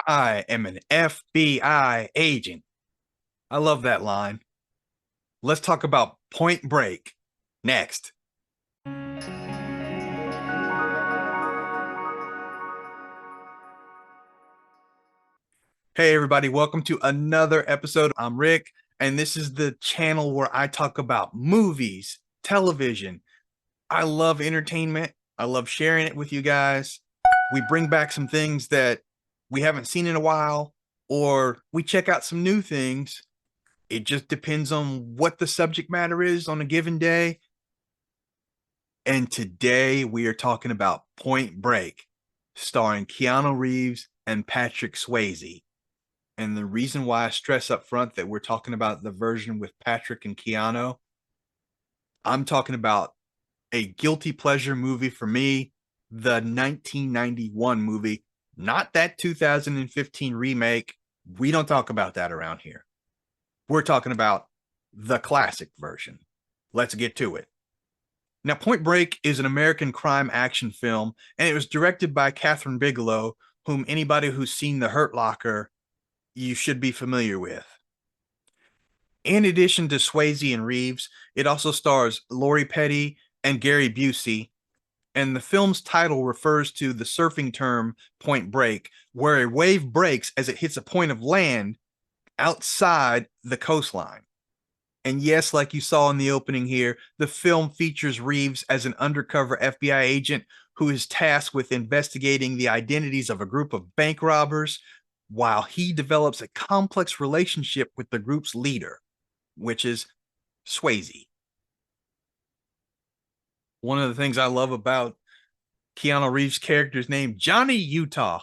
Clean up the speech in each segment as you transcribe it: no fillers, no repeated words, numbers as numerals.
I am an FBI agent. I love that line. Let's talk about Point Break next. Hey, everybody, welcome to another episode. I'm Rick, and this is the channel where I talk about movies, television. I love entertainment. I love sharing it with you guys. We bring back some things that we haven't seen in a while, or we check out some new things. It just depends on what the subject matter is on a given day. And today we are talking about Point Break, starring Keanu Reeves and Patrick Swayze. And the reason why I stress up front that we're talking about the version with Patrick and Keanu, I'm talking about a guilty pleasure movie for me, the 1991 movie, not that 2015 remake. We don't talk about that around here. We're talking about the classic version. Let's get to it. Now, Point Break is an American crime action film, and it was directed by Kathryn Bigelow, whom anybody who's seen The Hurt Locker, you should be familiar with. In addition to Swayze and Reeves, it also stars Lori Petty and Gary Busey, and the film's title refers to the surfing term point break, where a wave breaks as it hits a point of land outside the coastline. And yes, like you saw in the opening here, the film features Reeves as an undercover FBI agent who is tasked with investigating the identities of a group of bank robbers while he develops a complex relationship with the group's leader, which is Swayze. One of the things I love about Keanu Reeves' character's name, Johnny Utah.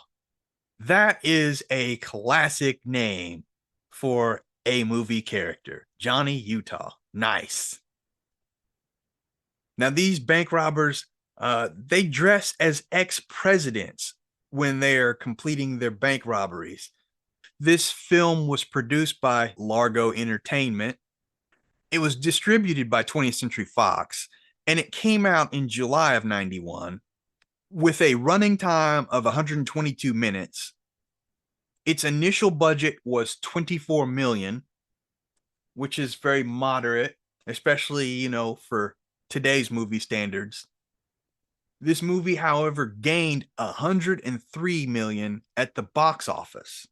That is a classic name for a movie character. Johnny Utah. Nice. Now, these bank robbers, they dress as ex-presidents when they are completing their bank robberies. This film was produced by Largo Entertainment. It was distributed by 20th Century Fox, and it came out in July of 91 with a running time of 122 minutes. Its initial budget was 24 million, which is very moderate, especially, for today's movie standards. This movie, however, gained 103 million at the box office.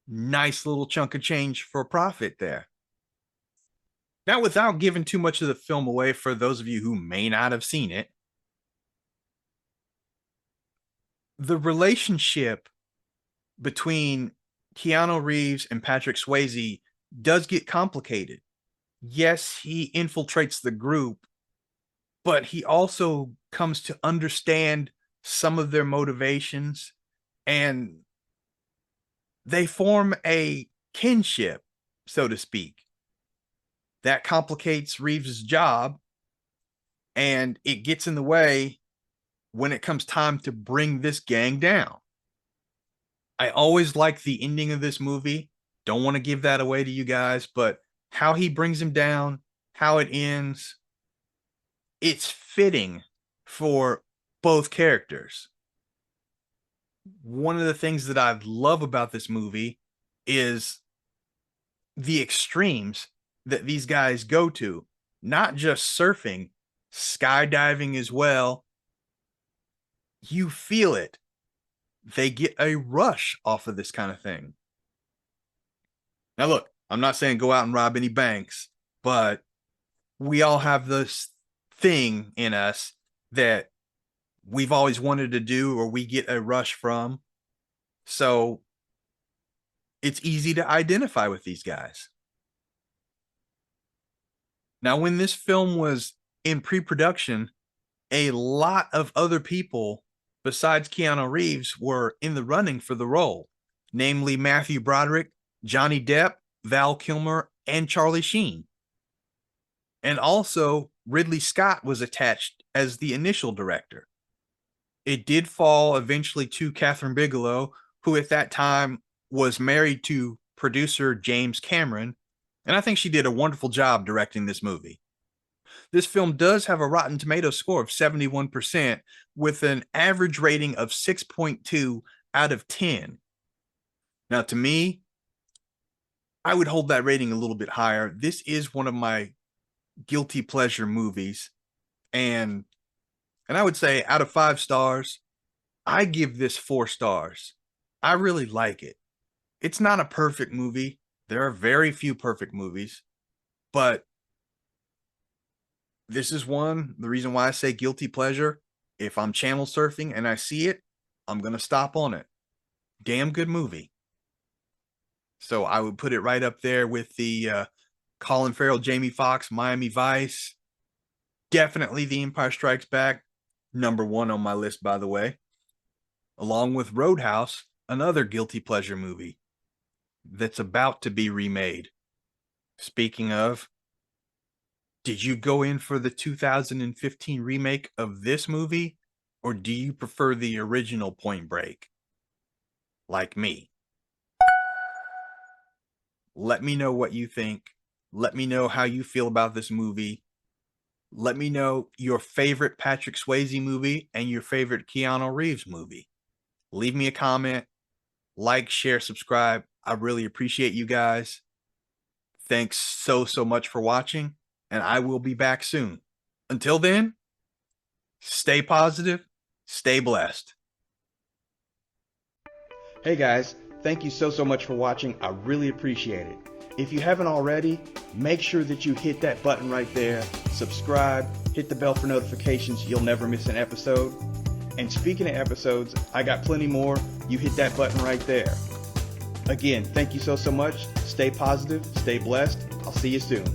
Nice little chunk of change for profit there. Now, without giving too much of the film away for those of you who may not have seen it, the relationship between Keanu Reeves and Patrick Swayze does get complicated. Yes, he infiltrates the group, but he also comes to understand some of their motivations, and they form a kinship, so to speak. That complicates Reeves' job, and it gets in the way when it comes time to bring this gang down. I always like the ending of this movie. Don't want to give that away to you guys, but how he brings him down, how it ends, it's fitting for both characters. One of the things that I love about this movie is the extremes that these guys go to, not just surfing, skydiving as well. You feel it. They get a rush off of this kind of thing. Now, look, I'm not saying go out and rob any banks, but we all have this thing in us that we've always wanted to do or we get a rush from. So it's easy to identify with these guys. Now, when this film was in pre-production, a lot of other people besides Keanu Reeves were in the running for the role, namely Matthew Broderick, Johnny Depp, Val Kilmer, and Charlie Sheen. And also, Ridley Scott was attached as the initial director. It did fall eventually to Kathryn Bigelow, who at that time was married to producer James Cameron, and I think she did a wonderful job directing this movie. This film does have a Rotten Tomatoes score of 71% with an average rating of 6.2 out of 10. Now, to me, I would hold that rating a little bit higher. This is one of my guilty pleasure movies. And I would say out of 5 stars, I give this 4 stars. I really like it. It's not a perfect movie. There are very few perfect movies, but this is one. The reason why I say guilty pleasure, if I'm channel surfing and I see it, I'm going to stop on it. Damn good movie. So I would put it right up there with the Colin Farrell, Jamie Foxx, Miami Vice. Definitely The Empire Strikes Back, #1 on my list, by the way. Along with Roadhouse, another guilty pleasure movie that's about to be remade. Speaking of, did you go in for the 2015 remake of this movie, or do you prefer the original Point Break? Like me. Let me know what you think. Let me know how you feel about this movie. Let me know your favorite Patrick Swayze movie and your favorite Keanu Reeves movie. Leave me a comment, like, share, subscribe. I really appreciate you guys. Thanks so much for watching, and I will be back soon. Until then, stay positive, stay blessed. Hey guys, thank you so much for watching. I really appreciate it. If you haven't already, make sure that you hit that button right there, subscribe, hit the bell for notifications. You'll never miss an episode. And speaking of episodes, I got plenty more. You hit that button right there. Again, thank you so much. Stay positive, stay blessed. I'll see you soon.